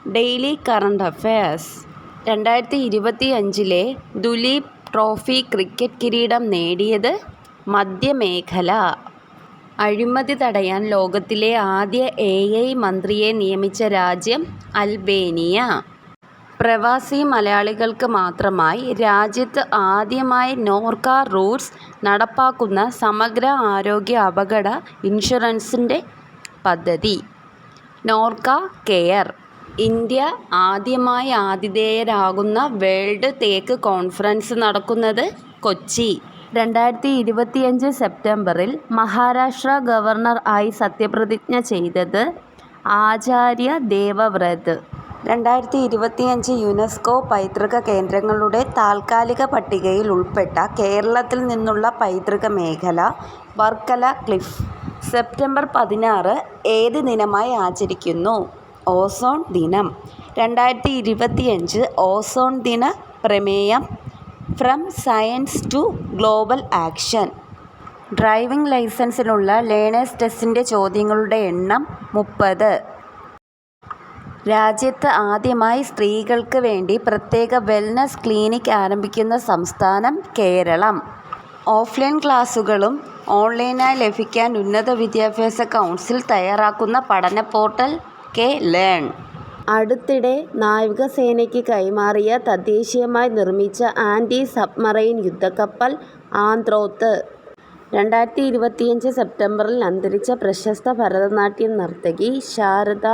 Daily current affairs. 2025 Duleep trophy cricket കിരീടം നേടിയത് മധ്യമേഖല. അഴിമതി തടയാൻ ലോകത്തിലെ ആദ്യ AI മന്ത്രിയെ നിയമിച്ച രാജ്യം അൽബേനിയ. പ്രവാസി മലയാളികൾക്ക് മാത്രമായി രാജ്യത്ത് ആദ്യമായി നോർക്ക റൂട്ട്സ് നടപ്പാക്കുന്ന സമഗ്ര ആരോഗ്യ അപകട ഇൻഷുറൻസിൻ്റെ പദ്ധതി നോർക്ക കെയർ. ഇന്ത്യ ആദ്യമായി ആതിഥേയരാകുന്ന വേൾഡ് തേക്ക് കോൺഫറൻസ് നടക്കുന്നത് കൊച്ചി. 2025 സെപ്റ്റംബറിൽ മഹാരാഷ്ട്ര ഗവർണർ ആയി സത്യപ്രതിജ്ഞ ചെയ്തത് ആചാര്യ ദേവവ്രത്. 2025 യുനെസ്കോ പൈതൃക കേന്ദ്രങ്ങളുടെ താൽക്കാലിക പട്ടികയിൽ ഉൾപ്പെട്ട കേരളത്തിൽ നിന്നുള്ള പൈതൃക മേഖല വർക്കല ക്ലിഫ്. സെപ്റ്റംബർ 16 ഏത് ദിനമായി ആചരിക്കുന്നു? ഓസോൺ ദിനം. 2025 ഓസോൺ ദിന പ്രമേയം from science to global action. Driving ലൈസൻസിനുള്ള ലേണേഴ്സ് ടെസ്റ്റിൻ്റെ ചോദ്യങ്ങളുടെ എണ്ണം 30. രാജ്യത്ത് ആദ്യമായി സ്ത്രീകൾക്ക് വേണ്ടി പ്രത്യേക വെൽനസ് ക്ലിനിക് ആരംഭിക്കുന്ന സംസ്ഥാനം കേരളം. ഓഫ്ലൈൻ ക്ലാസുകളും ഓൺലൈനായി ലഭിക്കാൻ ഉന്നത വിദ്യാഭ്യാസ കൗൺസിൽ തയ്യാറാക്കുന്ന പഠന പോർട്ടൽ കെ-ലേൺ. അടുത്തിടെ നാവികസേനയ്ക്ക് കൈമാറിയ തദ്ദേശീയമായി നിർമ്മിച്ച ആൻറ്റി സബ്മറൈൻ യുദ്ധക്കപ്പൽ ആന്ത്രോത്ത്. 2025 സെപ്റ്റംബറിൽ അന്തരിച്ച പ്രശസ്ത ഭരതനാട്യം നർത്തകി ശാരദ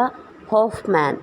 ഹോഫ്മാൻ.